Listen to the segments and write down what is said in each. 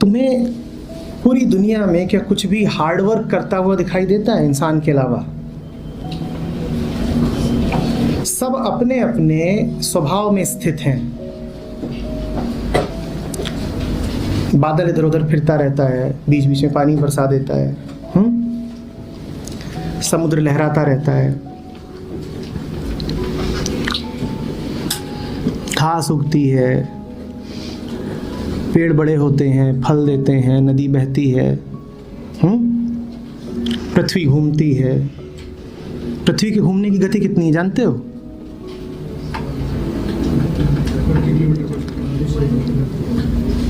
तुम्हें पूरी दुनिया में क्या कुछ भी हार्डवर्क करता हुआ दिखाई देता है इंसान के अलावा? सब अपने अपने स्वभाव में स्थित हैं। बादल इधर उधर फिरता रहता है, बीच बीच में पानी बरसा देता है, समुद्र लहराता रहता है, घास उगती है, पेड़ बड़े होते हैं, फल देते हैं, नदी बहती है, पृथ्वी घूमती है। पृथ्वी के घूमने की गति कितनी जानते हो?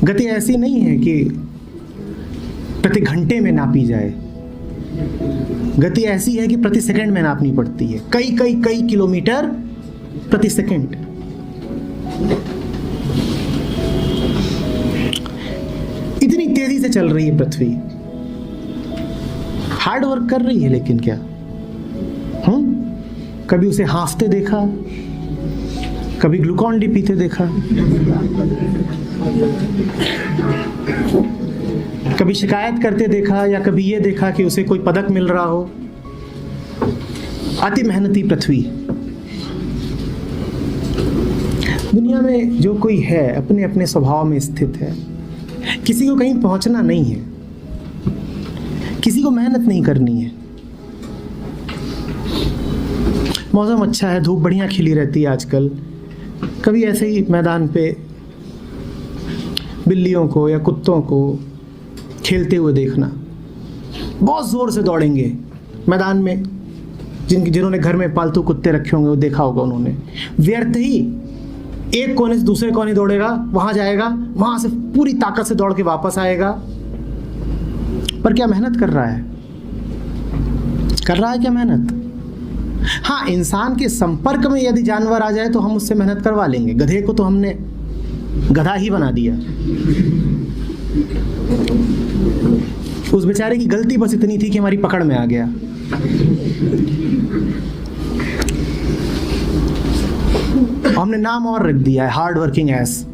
गति ऐसी नहीं है कि प्रति घंटे में नापी जाए। गति ऐसी है कि प्रति सेकंड में नापनी पड़ती है। कई कई कई किलोमीटर प्रति सेकंड। इतनी तेजी से चल रही है पृथ्वी। हार्ड वर्क कर रही है, लेकिन क्या कभी उसे हाँफते देखा? कभी ग्लूकॉन डी पीते देखा? कभी शिकायत करते देखा? या कभी ये देखा कि उसे कोई पदक मिल रहा हो? अति मेहनती पृथ्वी। दुनिया में जो कोई है अपने अपने स्वभाव में स्थित है। किसी को कहीं पहुंचना नहीं है, किसी को मेहनत नहीं करनी है। मौसम अच्छा है, धूप बढ़िया खिली रहती है आजकल। कभी ऐसे ही मैदान पे बिल्लियों को या कुत्तों को खेलते हुए देखना। बहुत जोर से दौड़ेंगे मैदान में। जिन्होंने घर में पालतू कुत्ते रखे होंगे वो देखा होगा उन्होंने। व्यर्थ ही एक कोने से दूसरे कोने दौड़ेगा, वहां जाएगा, वहां से पूरी ताकत से दौड़ के वापस आएगा। पर क्या मेहनत कर रहा है? कर रहा है क्या मेहनत? हाँ, इंसान के संपर्क में यदि जानवर आ जाए तो हम उससे मेहनत करवा लेंगे। गधे को तो हमने गधा ही बना दिया। उस बेचारे की गलती बस इतनी थी कि हमारी पकड़ में आ गया। हमने नाम और रख दिया है, हार्ड वर्किंग एस।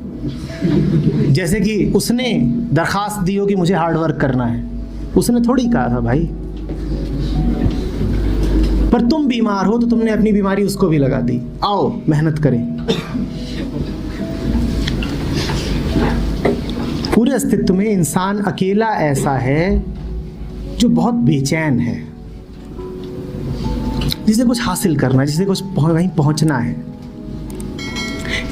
जैसे कि उसने दरखास्त दी हो कि मुझे हार्ड वर्क करना है। उसने थोड़ी कहा था भाई। पर तुम बीमार हो तो तुमने अपनी बीमारी उसको भी लगा दी। आओ मेहनत करें। पूरे अस्तित्व में इंसान अकेला ऐसा है जो बहुत बेचैन है, जिसे कुछ हासिल करना है, जिसे कुछ कहीं पहुंचना है।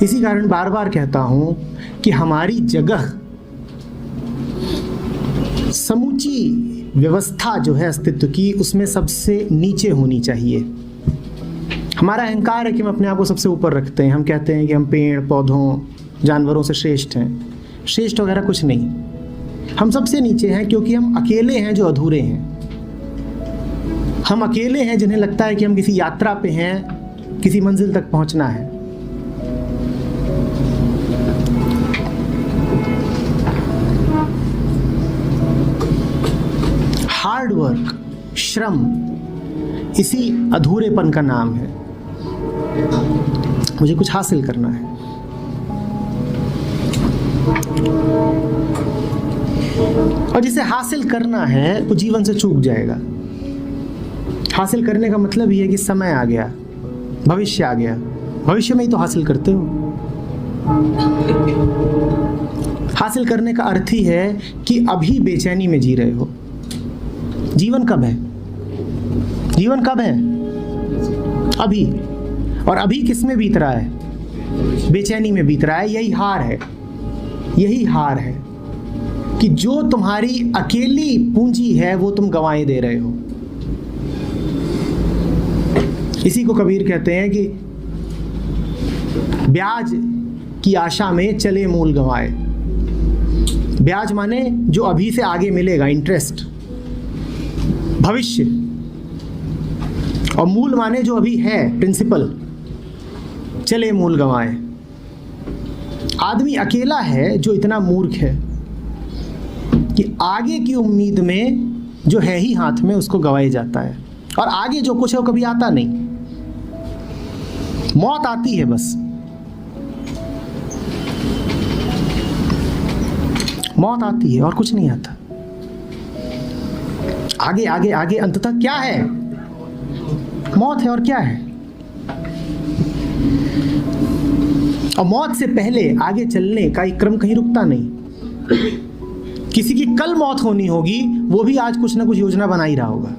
इसी कारण बार बार कहता हूं कि हमारी जगह, समूची व्यवस्था जो है अस्तित्व की, उसमें सबसे नीचे होनी चाहिए। हमारा अहंकार है कि हम अपने आप को सबसे ऊपर रखते हैं। हम कहते हैं कि हम पेड़ पौधों जानवरों से श्रेष्ठ हैं। श्रेष्ठ वगैरह कुछ नहीं। हम सबसे नीचे हैं क्योंकि हम अकेले हैं जो अधूरे हैं। हम अकेले हैं जिन्हें लगता है कि हम किसी यात्रा पे हैं, किसी मंजिल तक पहुंचना है। हार्ड वर्क, श्रम, इसी अधूरेपन का नाम है। मुझे कुछ हासिल करना है। और जिसे हासिल करना है वो जीवन से चूक जाएगा। हासिल करने का मतलब ये है कि समय आ गया, भविष्य आ गया। भविष्य में ही तो हासिल करते हो। हासिल करने का अर्थ ही है कि अभी बेचैनी में जी रहे हो। जीवन कब है? जीवन कब है? अभी। और अभी किस में बीत रहा है? बेचैनी में बीत रहा है। यही हार है। यही हार है कि जो तुम्हारी अकेली पूंजी है वो तुम गंवाए दे रहे हो। इसी को कबीर कहते हैं कि ब्याज की आशा में चले मूल गंवाए। ब्याज माने जो अभी से आगे मिलेगा, इंटरेस्ट, भविष्य। और मूल माने जो अभी है, प्रिंसिपल। चले मूल गंवाए। आदमी अकेला है जो इतना मूर्ख है कि आगे की उम्मीद में जो है ही हाथ में उसको गंवाया जाता है। और आगे जो कुछ है वो कभी आता नहीं। मौत आती है बस। मौत आती है और कुछ नहीं आता। आगे आगे आगे अंततः क्या है? मौत है। और क्या है? और मौत से पहले आगे चलने का एक क्रम कहीं रुकता नहीं। किसी की कल मौत होनी होगी, वो भी आज कुछ ना कुछ योजना बना ही रहा होगा।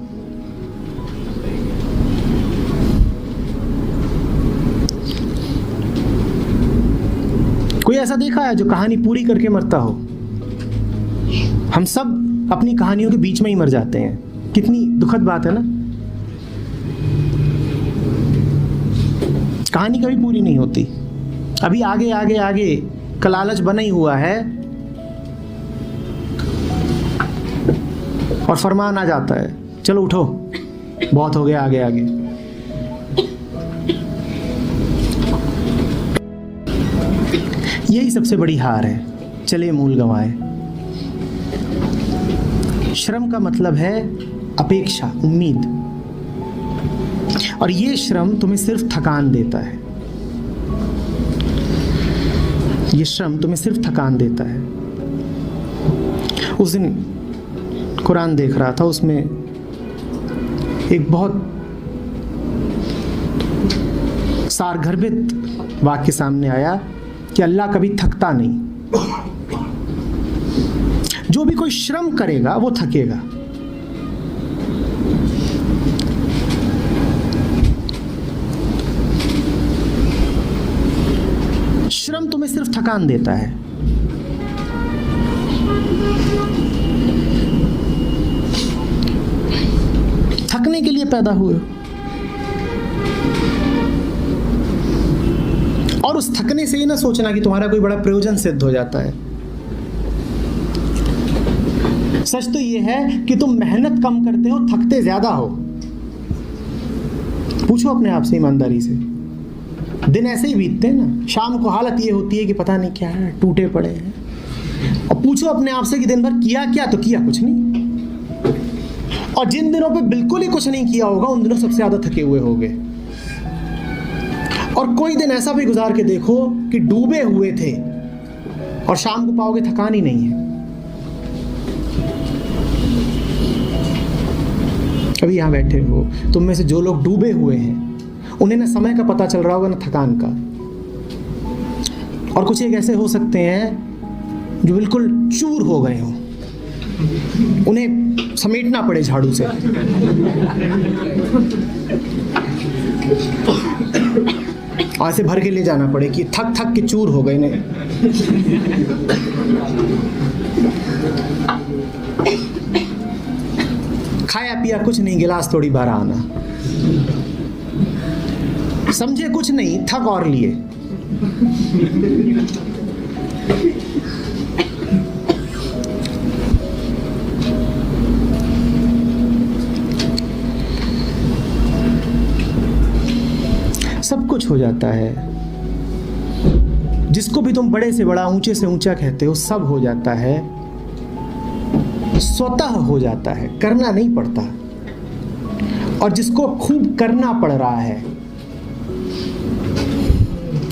कोई ऐसा देखा है जो कहानी पूरी करके मरता हो? हम सब अपनी कहानियों के बीच में ही मर जाते हैं। कितनी दुखद बात है ना। कहानी कभी पूरी नहीं होती। अभी आगे आगे आगे का लालच बना ही हुआ है और फरमान आ जाता है, चलो उठो, बहुत हो गया, आगे आगे। यही सबसे बड़ी हार है। चले मूल गंवाए। श्रम का मतलब है अपेक्षा, उम्मीद। और ये श्रम तुम्हें सिर्फ थकान देता है। ये श्रम तुम्हें सिर्फ थकान देता है। उस दिन कुरान देख रहा था, उसमें एक बहुत सारगर्भित वाक्य सामने आया कि अल्लाह कभी थकता नहीं। जो भी कोई श्रम करेगा वो थकेगा। श्रम तुम्हें सिर्फ थकान देता है। थकने के लिए पैदा हुए और उस थकने से ही ना सोचना कि तुम्हारा कोई बड़ा प्रयोजन सिद्ध हो जाता है। सच तो यह है कि तुम मेहनत कम करते हो, थकते ज्यादा हो। पूछो अपने आप से ईमानदारी से। दिन ऐसे ही बीतते हैं ना। शाम को हालत ये होती है कि पता नहीं क्या है, टूटे पड़े हैं। और पूछो अपने आप से कि दिन भर किया क्या? तो किया कुछ नहीं। और जिन दिनों पे बिल्कुल ही कुछ नहीं किया होगा, उन दिनों सबसे ज्यादा थके हुए होंगे। और कोई दिन ऐसा भी गुजार के देखो कि डूबे हुए थे और शाम को पाओगे थकान ही नहीं है। अभी यहां बैठे हो तुम में से जो लोग डूबे हुए हैं, उन्हें ना समय का पता चल रहा होगा ना थकान का। और कुछ एक ऐसे हो सकते हैं जो बिल्कुल चूर हो गए हो, उन्हें समेटना पड़े झाड़ू से। और ऐसे भर के ले जाना पड़े कि थक थक के चूर हो गए ने। खाया पिया कुछ नहीं, गिलास थोड़ी बार आना। समझे कुछ नहीं, थक और लिए। सब कुछ हो जाता है। जिसको भी तुम बड़े से बड़ा, ऊंचे से ऊंचा कहते हो, सब हो जाता है। स्वतः हो जाता है, करना नहीं पड़ता। और जिसको खूब करना पड़ रहा है,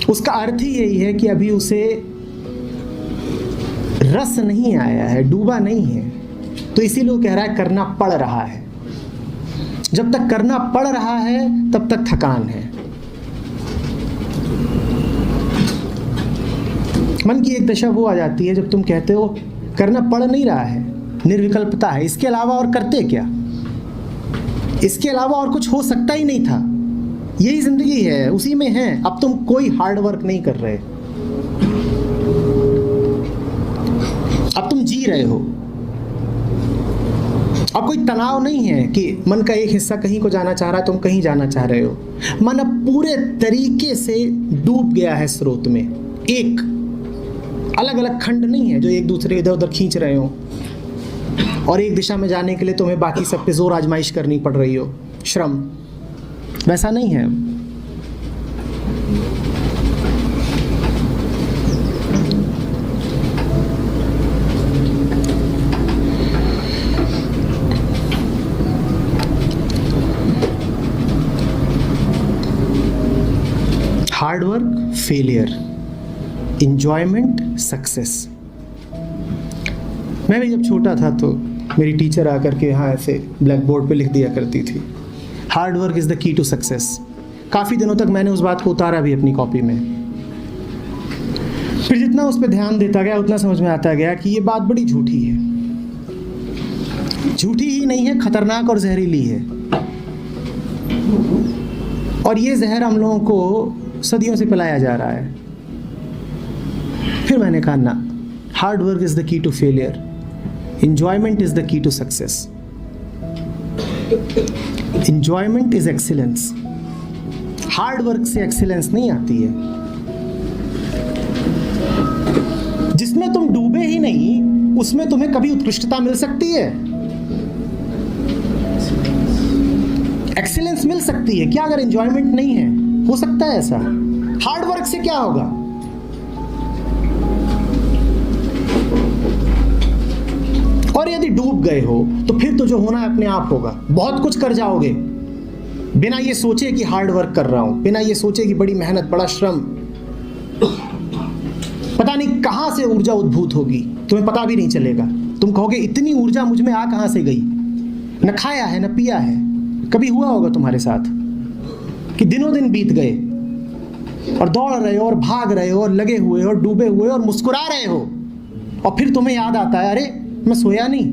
उसका अर्थ ही यही है कि अभी उसे रस नहीं आया है, डूबा नहीं है। तो इसीलिए वो कह रहा है करना पड़ रहा है। जब तक करना पड़ रहा है तब तक थकान है। मन की एक दशा वो आ जाती है जब तुम कहते हो करना पड़ नहीं रहा है, निर्विकल्पता है, इसके अलावा और करते क्या? इसके अलावा और कुछ हो सकता ही नहीं था। यही जिंदगी है, उसी में है। अब तुम कोई हार्ड वर्क नहीं कर रहे, अब तुम जी रहे हो। अब कोई तनाव नहीं है कि मन का एक हिस्सा कहीं को जाना चाह रहा है, तुम कहीं जाना चाह रहे हो। मन अब पूरे तरीके से डूब गया है स्रोत में। एक अलग अलग खंड नहीं है जो एक दूसरे इधर उधर खींच रहे हो और एक दिशा में जाने के लिए तुम्हें बाकी सब पे जोर आजमाइश करनी पड़ रही हो, श्रम। वैसा नहीं है। Hard work failure, enjoyment success. मैं भी जब छोटा था तो मेरी टीचर आकर के यहाँ ऐसे ब्लैक बोर्ड पे लिख दिया करती थी, hard work is the key to success. काफ़ी दिनों तक मैंने उस बात को उतारा भी अपनी कॉपी में। फिर जितना उस पर ध्यान देता गया उतना समझ में आता गया कि ये बात बड़ी झूठी है। झूठी ही नहीं है, खतरनाक और जहरीली है। और ये जहर हम लोगों को सदियों से पिलाया जा रहा है। फिर मैंने कहा ना, hard work is the key to failure, enjoyment is the key to success. Enjoyment is excellence. Hard work से एक्सीलेंस नहीं आती है। जिसमें तुम डूबे ही नहीं उसमें तुम्हें कभी उत्कृष्टता मिल सकती है, एक्सीलेंस मिल सकती है क्या? अगर एंजॉयमेंट नहीं है, हो सकता है ऐसा। हार्ड वर्क से क्या होगा? और यदि डूब गए हो तो फिर तो जो होना है अपने आप होगा। बहुत कुछ कर जाओगे बिना ये सोचे कि हार्ड वर्क कर रहा हूं, बिना ये सोचे कि बड़ी मेहनत, बड़ा श्रम। पता नहीं कहां से ऊर्जा उद्भूत होगी, तुम्हें पता भी नहीं चलेगा। तुम कहोगे इतनी ऊर्जा मुझ में आ कहां से गई? न खाया है न पिया है। कभी हुआ होगा तुम्हारे साथ कि दिनों दिन बीत गए और दौड़ रहे हो और भाग रहे हो और लगे हुए और डूबे हुए और मुस्कुरा रहे हो, और फिर तुम्हें याद आता है, अरे मैं सोया नहीं,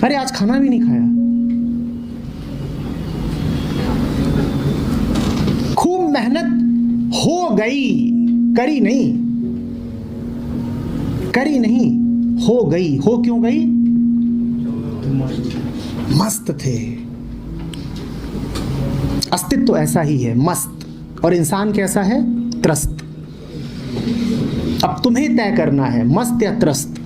अरे आज खाना भी नहीं खाया। खूब मेहनत हो गई, करी नहीं, करी नहीं, हो गई। हो क्यों गई? मस्त थे। अस्तित्व ऐसा ही है, मस्त। और इंसान कैसा है? त्रस्त। अब तुम्हें तय करना है, मस्त या त्रस्त।